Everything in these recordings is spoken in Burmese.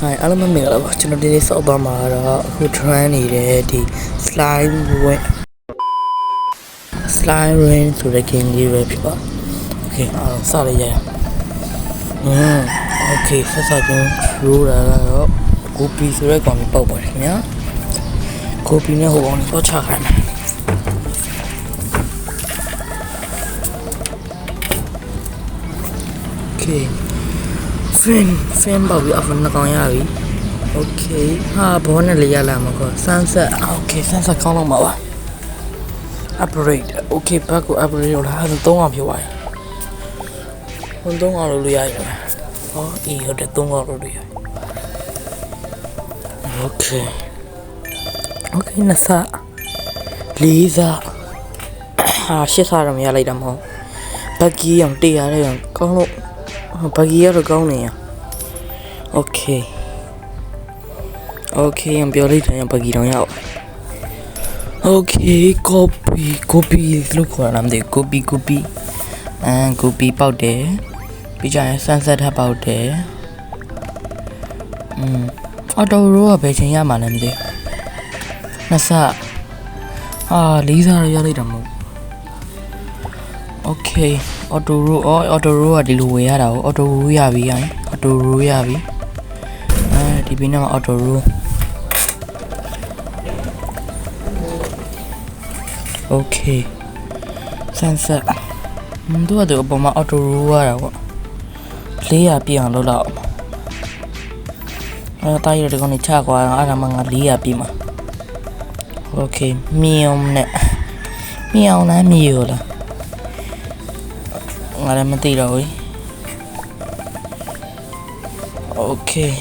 Hi,အားလုံးမင်္ဂလာပါကျွန်တော်ဒီနေ့စောက်သွားမှာတော့အခု trend နေတဲ့ဒီ slime rain ဆိုတဲ့ game လေးပဲဖြစ်ပါ Okay အားလုံးစရရအောင်Okay ဆက်စချင်း roll တာတော့ copy ဆိုတဲ့ကောင်လေးပေါက်ပါတယ်ခင်ဗျာ copy နဲ့ဟိုကောင်လေးတော့ချခိုင်းမယ် Okay fan ပေါက်ပြီးအဖန်နှကောင်ရပြီ Okay ဟာဘောနဲ့လေးရလာမှာကော sunset Okay sunset ကောင်းတော့မှာပါ upgrade Okay ဘက်ကို upgrade လုပ်လာအဲ့ဒါ3အောင်ဖြစ်သွားပြီ3အောင်လုပ်လို့ရပြီဟောအေးဟုတ်တယ်3အောင်လုပ်လို့ရ Okay နှစ်ဆ4ဆဟာ8ဆတော့မရလိုက်တာမဟုတ်ဘက်ကြီးအောင်တေးရတဲ့ကောင်ကောင်းလို့ဘက်ကြီးရတော့ကောင်းနေရ Okay I'mပြောလိုက်တယ်ဘက်ကြီးတော့ရအောင် Okay copy လို့ခေါ်တာမသိ copy copy ပေါက်တယ်ပြီးကြရင် sunset ထပ်ပေါက်တယ်auto roll ကဘယ်ချိန်ရမှာလဲမသိနှစ်ဆဟာ4ဆရလိုက်တာမဟုတ် Okay auto roll ကဒီလိုဝယ်ရတာကို auto roll ရပြီ auto roll ရပြီဒီဘင်းမှာ auto roll Okay sunset တို့ကတော့အပေါ်မှာ auto roll ရတာပေါ့ 400ပြည့်အောင်လုပ်တော့တားရတဲ့ကောင်ကြီးချကွာအဲ့ဒါမှငါ400ပြည့်မှာ Okay မြေအောင်လားမြေရောလားငါလည်းမသိတော့ဘူး Okay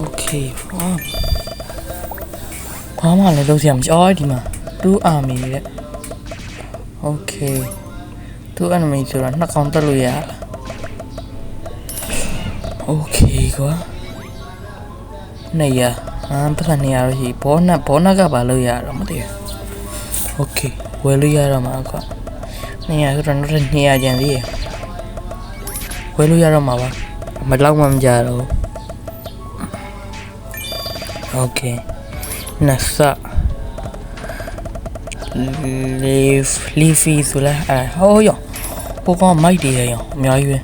Okay ဘာမှလည်းလုပ်စရာမရှိအော်ဒီမှာ2 army တဲ့ Okay 2 enemy ဆိုတာနှစ်ကောင်တက်လို့ရလား Okay ကွာ200ပတ်စံ200ရရှိဘောနကဘာလို့ရတော့မသိဘူး Okay ဝယ်လို့ရတော့မှာကွာ200ဆိုတော့နောက်200ကျန်သေးရဝယ်လို့ရတော့မှာပါမလောက်မှမကြတော့ Okay နှစ်ဆ leafy ဆိုလဲဟိုရောပိုကောင်မိုက်တယ်ရောအများကြီးပဲ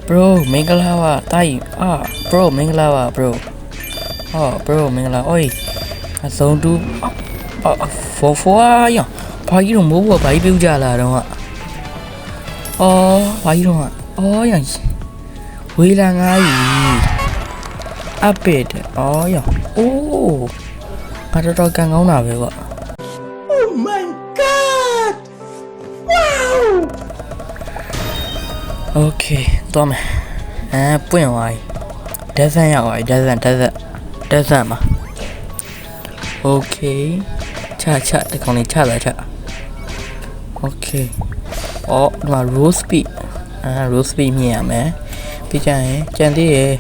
bro မင်္ဂလာပါတိုင်းbro မင်္ဂလာပါ bro bro မင်္ဂလာအိုးအစုံတူ4ရောဘာကြီးတော့မိုးဘောဘာကြီးပြုတ်ကြလာတော့ဘာကြီးတော့ရောဝေးလာငါကြီး update ရောငါတော်ကန်ကောင်းတာပဲကွာ Oh my god wow Okay တော့မယ်ပွင့်သွားပြီ desert ရောက်သွားပြီ desert မှာ Okay ချတကောင်လေးချလာချ Okay ဒီမှာ roll speed roll speed မြင်ရမယ်ပြီးကြရင်ကြံသေးရယ်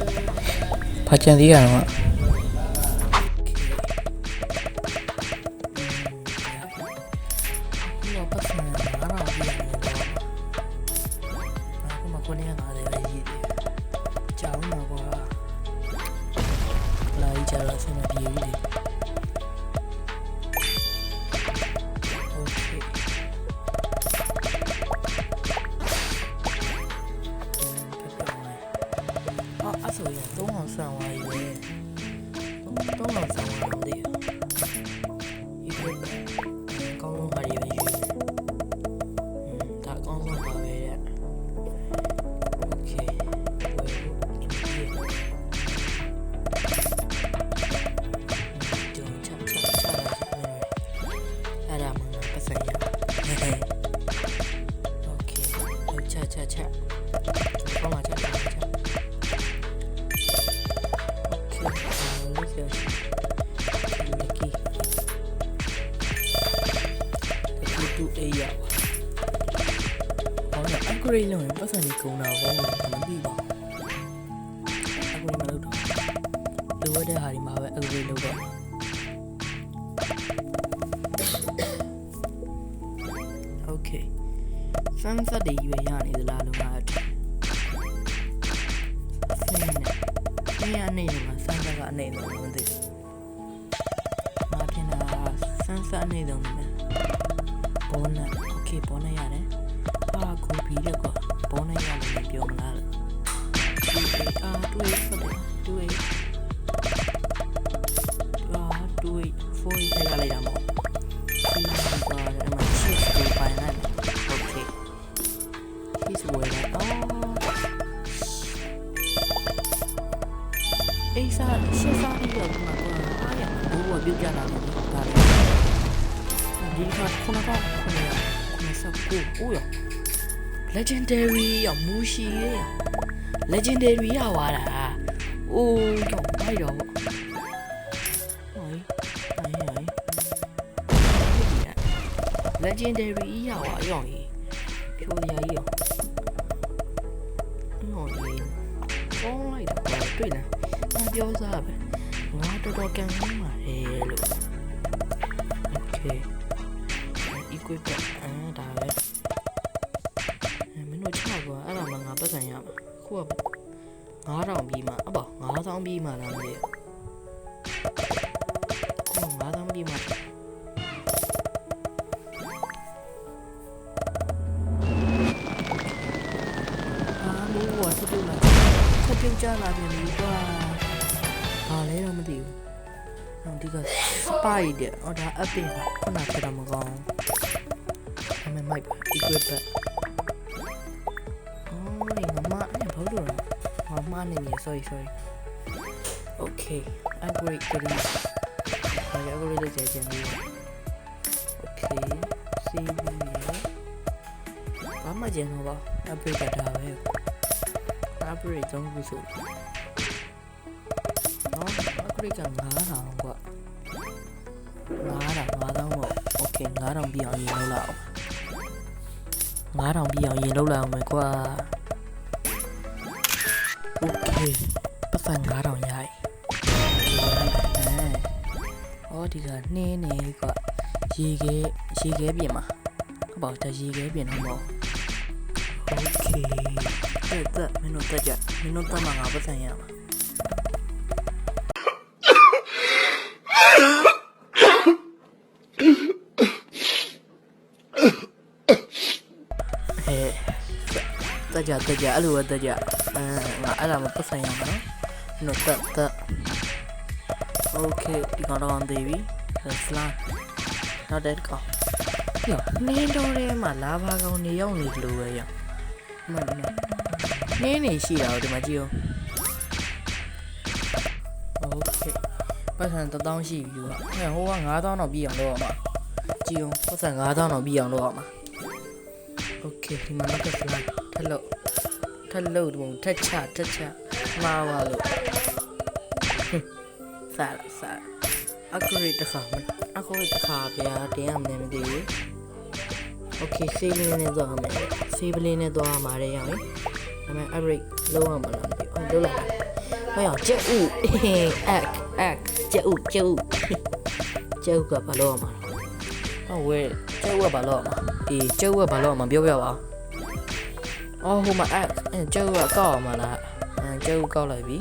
ဘာကြံသေးရတော့ဆိုရင်3အောင်ဆန်သွားပြီပဲ3အောင်ဆန်သွားတယ်ဒီကောင်းလုံးပါရီပဲယူဒါကောင်းဆုံးပါပဲတဲ့ Okay အဲ့ဒါမှပတ်စံရ Okay ချကောင်းပါချupgrade လုပ်ရင်ပတ်စံကြီးကုန်တာဘောမသိပါဘူး upgrade မလုပ်တော့လို တဲ့ဟာဒီမှာပဲ upgrade လုပ်တော့โอเค sunset တွေရွေးရနေသလားလို့ဟာဆင်းနေအနေနဲ့မှာ sunset ကအနေနဲ့မသိဘူးမာပြင်တာ sunset အနေနဲ့ဘောနက်โอเคဘောနက်ရတယ်ဟာကိုပြီးတယ်ကွာဘောနက်ရတယ်ပြောမလားတွေ့ဖတ်တယ်တွေ့4ရလိုက်တာမဟုတ်ဒီမှာရှစ်ကိုပိုင်လိုက်โอเคဒီစဝဲလိုက်အေးစားရှစ်စားပြီးတော့ဒီမှာအားရဘူးကပြုတ်ကြတာလည်းဒါလည်းဒီကခုနက979အိုးရ legendary ရမူရှိရ legendary ရသွားတာအိုးတော့မိုက်တော့ဟို legendary ရပါရောကြီးဖြိုရကြီးရောဟောကြီးကောင်းလိုက်တာတွေ့လားအပြောစားပဲငါတော်တော်ကန်နေမှာလေလို့ okay equip ဒါပဲမင်းတို့ချကွာအဲ့ဒါမှငါပတ်စံရမှာခုက9000ပြီးမှအပေါ့9000ပြီးမှလားမသိဘူး9000ပြီးမှပြုတ်ကြလာပြန်ပြီကွာဘာလဲတော့မသိဘူးနောက်ဒီက spy တဲ့ဟောဒါ update ကခုနကတည်းကမကောင်းအမေမိုက် equip ပဲအော်ဒီငမအဲ့ဘာလို့လဲမနေနေ sorry okay upgrade ကိုဒီဘာလဲ upgrade လုပ်ကြပြီ okay save ဘာမှကျန်တော့ပါ upgrade ကဒါပဲupgrade ကြောင့်ဘူးဆိုနော် upgrade က9000กว่า9000တော့ okay 9000ပြအောင်ရင်လောက်လာအောင်9000ပြအောင်ရင်လောက်လာအောင်မယ်ကွာ okay ပတ်စံ9000ရည်အော်ဒီကနှင်းနေကွာရေခဲပြင်မှာဟုတ်ပါဘူးရေခဲပြင်တော့မဟုတ် okay that minut aja minut sama ngapa saya taja alu taja nggak ada apa saya minut tak okay di kawan dewi selang ada kau yo ni dore malah bagau ni yang ni dulu ya manaနင်းနေရှိတာဒီမှာကြည့်အောင်โอเคပတ်စံ1000ရှိပြီကွာဟိုက9000တော့ပြီးအောင်လုပ်အောင်ပါကြည့်အောင်ပတ်စံ9000တော့ပြီးအောင်လုပ်အောင်ပါโอเคဒီမှာတော့ဖလိုက်ထက်လို့ဒီထက်ချမှားပါလို့စားupgrade တစ်ခါဗျာတင်ရမယ်မသိဘူးโอเค save လေးနဲ့သွားမယ် save လေးနဲ့သွားမှာလေရောင်အမေ upgrade လုံးဝမလားမသိဘူးလုံးလိုက်ဟောကျက်ဥကျက်ဥကဘာလို့မှာဟောဝဲကျက်ဥကဘာလို့မှာအေးကျက်ဥကဘာလို့မှာပြောပြပါအော်ဟိုမှာကျက်ဥကကောက်အောင်မလားကျက်ဥကောက်လိုက်ပြီ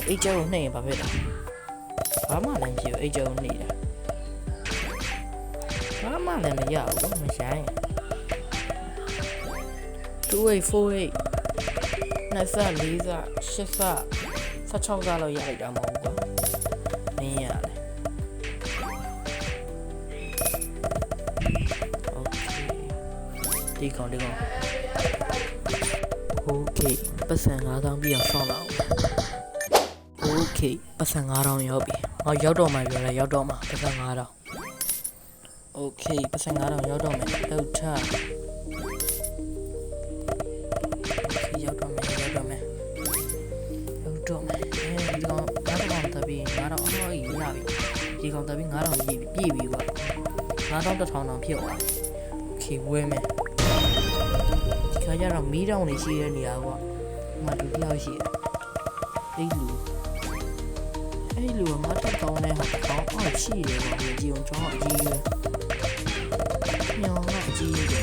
အဲ့ကျက်ဥနှိမ့်ရင်ဘာဖြစ်လဲဘာမှလည်းမရှိဘူးအဲ့ကျက်ဥနှိမ့်တယ်ဘာမှလည်းမရဘူးမဆိုင်2848 24 16လောက်ရလိုက်တာမဟုတ်ဘူး။မင်းရတယ်။ Okay ဒီကောင်။ Okay ပတ်စံ9000ပြအောင်ဆောင်းလာအောင်။ Okay ပတ်စံ9000ရောက်ပြီ။ရောက်တော့မှပြောလဲရောက်တော့မှပတ်စံ9000 Okay ပတ်စံ9000ရောက်တော့မယ်။လောက်ချ။ရောက်တော့မယ်ဒီကောင်9000တက်ပြီး9000အော်ရပြီဒီကောင်တက်ပြီး9000ပြည့်ပြီကွာ9000 1000တောင်ဖြစ်သွားပြီโอเคဝဲမယ်ဒီခါကျတော့မီးတောင်နေရှိတဲ့နေရာကွာဒီမှာဒုတိယရှိတယ်အဲ့လူ အဲ့လူကငါတက်ကောင်းတဲ့ဟာကောင်းအောင်ရှိတယ်ကွာဒီကြည့်အောင်ကျောင်းအကြီးပဲညောင်းကအကြီးပဲ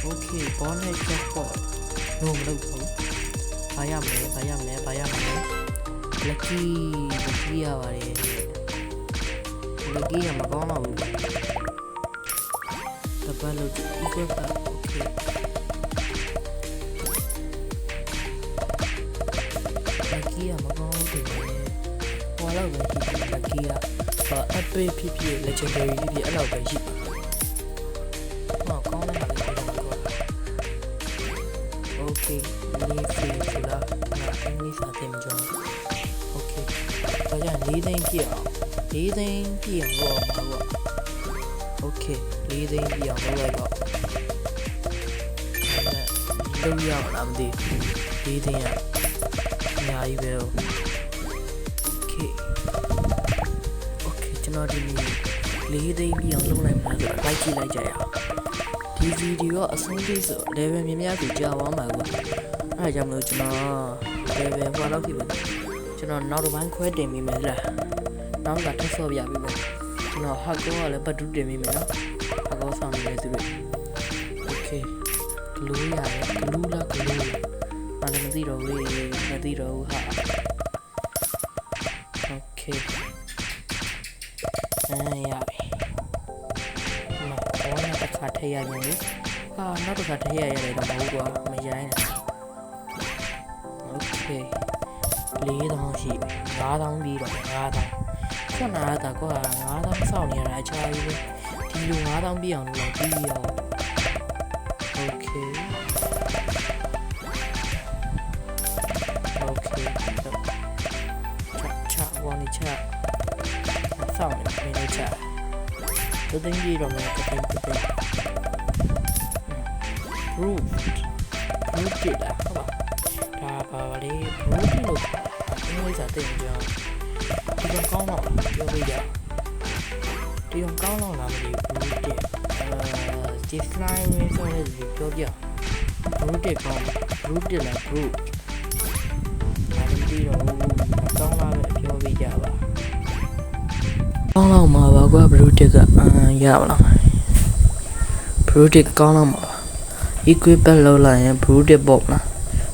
โอเคဘောနဲ့ချက်ပေါ့လို့မလုပ်ဘူးဘာရမလဲlucky ရပါတယ် lucky ကမကောင်းတော့ဘူးတပတ်လို့ equal ပါ okay lucky ကမကောင်းဘူးဟောတော့ပဲဒီ lucky ကepic ဖြစ် legendary ဖြစ်အဲ့လောက်ပဲရှိပါဟောကောင်းတယ်လေokay လေးဖေးဆိုတာအင်္ဂလိပ်စာသင်ကြအောင် okay ဒါကြောင့်4သိန်းပြည့်အောင်4သိန်းပြည့်အောင်လုပ်အောင်ပါကွာ okay 4သိန်းပြည့်အောင်လုပ်လိုက်တော့လုပ်ရမှာမသိ4သိန်းကအများကြီးပဲ okay ကျွန်တော်ဒီ4သိန်းပြည့်အောင်လုပ်လိုက်မှာဆိုတော့လိုက်ကြည့်လိုက်ကြရအောင်ဒီဗီဒီယိုကအဆုံးထိဆို level မြင်များသူကြာသွားမှာကွာအဲ့ဒါကြောင့်မလို့ကျွန်တော် level ဟိုလောက်ဖြစ်ပြီကျွန်တော်နောက်တစ်ပိုင်းခွဲတင်မိမယ်လားနောက်ကထပ်ဆော့ပြပြီမယ်ကျွန်တော်ဟာကောကလည်းဘတ်တူးတင်မိမယ်နော်ဟာကောဆောင်နေတယ်သူတို့ okay ဂလူးရတယ်ဂလူးလားဘာလည်းမသိတော့ဘူးမသိတော့ဘူးဟာ okay ရပြီဘောနဲ့တစ်ခါထည့်ရရင်လေဟာနောက်တစ်ခါထည့်ရရတယ်တော့မဟုတ်ကွာမရိုင်းနဲ့ okay 4000ရှိ5000ပြီးတော့5000ခုနကတော့5000စောင့်နေရတာအချာကြီးပဲဒီလို5000ပြီးအောင်လုပ်ပြီးရော okay ချဝနီချစောင့်နေနေချတသိန်းပြီးတော့မယ်တသိန်းproof ကြည့်လားဟုတ်ပါဒါပါလေ proof လို့အင်္ဂလိပ်စာသိကြအောင်ဒီကောင်ကောင်းတော့ပြောပြကြဒီကောင်ကောင်းတော့လားမသိဘူး proof ဒီ slide ဝင်ဆိုနေတယ်ပြောပြ proof ကောင်း proof လား proof ဒါပြီးတော့ကောင်းလာပဲပြောပြကြပါကောင်းတော့မှာပါကွာ proof ကရပါလား proof ကောင်းတော့မှာequip လောက်လာရင် brute ပေါ့နော်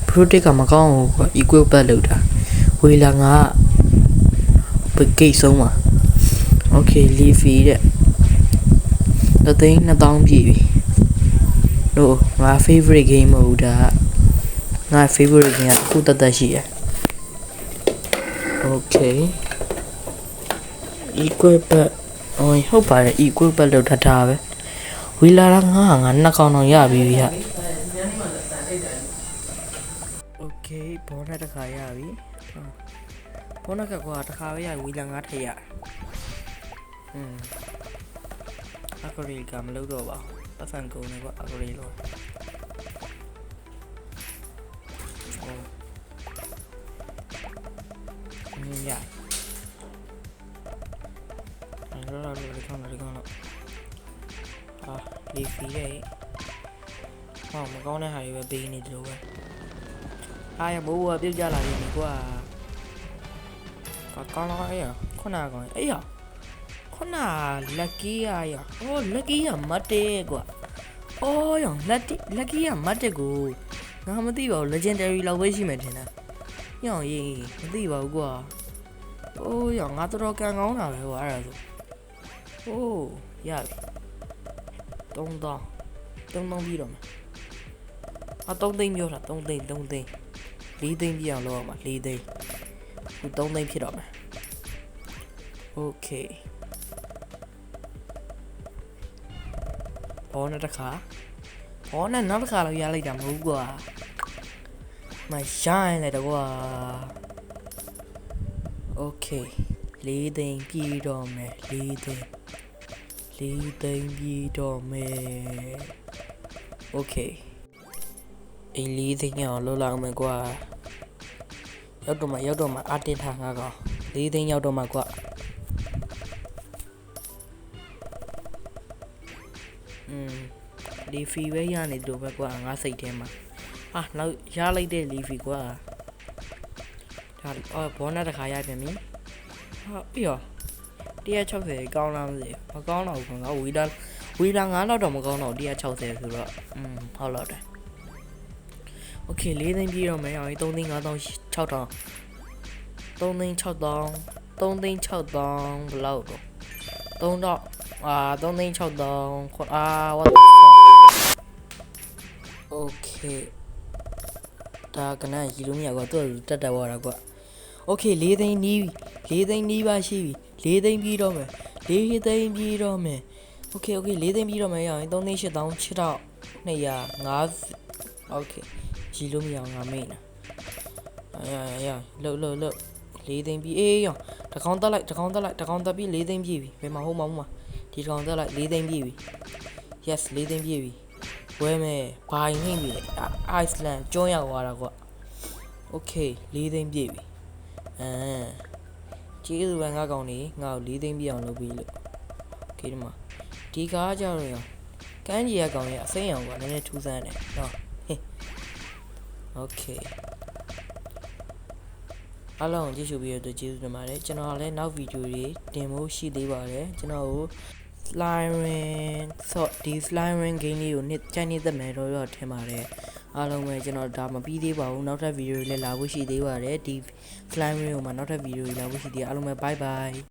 brute ကမကောင်းဘူးကွာ equip လောက်တာဝေလာငါပကိတ်ဆုံးပါ okay leafy တဲ့2000ပြည့်ပြီလို့ငါ favorite game မဟုတ်ဒါငါ favorite game ကခုတတ်ရှိရ okay equip ဟုတ်ပါတယ် equip လောက်ထားပဲဝီလာငါနှစ်ကောင်တော့ရပြီဗျာ okay ဘောနဲ့တစ်ခါရပြီဘောနဲ့ကွာတစ်ခါပဲရဝီလာငါထည့်ရအကရီကမလုပ်တော့ပါပတ်စံကုန်နေကွာအကရီလို့ရအဲ့တော့ဒီကောင်လီဖီရဲ့ဟောမကောင်းတဲ့ဟာတွေပဲပေးနေတယ်လို့ပဲအားရမိုးကပြုတ်ကြလာပြီကွာကောင်းတော့အေးခုနကောင်အေးခုန lucky ရအော် lucky ရမတ်တဲကွာအော်ရော lucky ရမတ်တဲကိုငါမသိပါဘူး legendary လောက်ပဲရှိမှထင်တာညောင်ရေးမသိပါဘူးကွာအိုးရောငါတော်ကန်ကောင်းတာပဲကွာအဲ့ဒါဆိုအိုးရပြီ3000ပြီးတော့မယ်3သိန်းပြောတာ3သိန်း4သိန်းပြအောင်လုပ်ရမှာ4သိန်းခု3သိန်းဖြစ်တော့မယ် okay ဘောနဲ့တစ်ခါဘောနဲ့နောက်တစ်ခါလောက်ရလိုက်တာမဟုတ်ကွာမရိုင်းလိုက်တော့ကွာ okay 4သိန်းပြီးတော့မယ်4သိန်းပြီးတော့မယ် okay အိမ်4သိန်းအောင်လောက်လောက်မယ်ကွာရောက်တော့မှအတင်းထားငါကောင်4သိန်းရောက်တော့မှကွာလီဖီပဲရနေတယ်ပဲကွာငါစိတ်ထဲမှာနောက်ရလိုက်တဲ့လီဖီကွာဒါဘောနတစ်ခါရပြန်ပြီ ဟာပြီးတော့160ကောင်းလားမသိမကောင်းတော့ဘူးငါဝီလာ9လောက်တော့မကောင်းတော့160ဆိုတော့ဟုတ်လောက်တယ်โอเค4သိန်းပြည့်တော့မယ်အောင်3သိန်း5000 6000 3သိန်း6000 3သိန်း6000ဘယ်လောက်တော့3တော့3သိန်း6000what the fuck okay ဒါကနရီလို့မရကွာသူ့တက်သွားတာကွာ okay 4သိန်းနီးပြီ4သိန်းနီးပါရှိပြီ4သိန်းပြီးတော့မယ်4သိန်းပြီးတော့မယ် okay 4သိန်းပြီးတော့မယ်ရအောင်3သိန်း8000 6250 okay ရီလို့မရအောင်ငါမိတ်နာရလှုပ်4သိန်းပြီးအေးရောတကောင်တက်လိုက်တကောင်တက်ပြီး4သိန်းပြည့်ပြီဘယ်မှာဟုတ်မှာဒီတကောင်တက်လိုက်4သိန်းပြည့်ပြီ yes 4သိန်းပြည့်ပြီဝဲမယ်ဘိုင်နှိမ့်ပြီIceland ကျွန်းရောက်သွားတာကွာ okay 4သိန်းပြည့်ပြီကျေးဇူးပဲငါကောင်နေငါ့ကို4သိန်းပြည့်အောင်လုပ်ပြီးလို့ okay ဒီမှာဒီကားကြတော့ရောကန်းကြီးရကောင်ရဲ့အစိမ်းအောင်ကွာနည်းနည်းထူးဆန်းတယ်နော် okay အားလုံးကြည့်ရှုပြီးရတဲ့ကျေးဇူးတင်ပါတယ်ကျွန်တော်လည်းနောက်ဗီဒီယိုတွေတင်ဖို့ရှိသေးပါတယ်ကျွန်တော်ကို slime ring ဆိုဒီ slime ring game လေးကိုကြိုက်နေသက်မယ်တော့ထင်ပါတယ်အားလုံးပဲကျွန်တော်ဒါမပြီးသေးပါဘူးနောက်ထပ်ဗီဒီယိုတွေလည်းလာဖို့ရှိသေးပါတယ်ဒီ slime ring ကိုမှနောက်ထပ်ဗီဒီယိုတွေလာဖို့ရှိသေးတယ်အားလုံးပဲ bye bye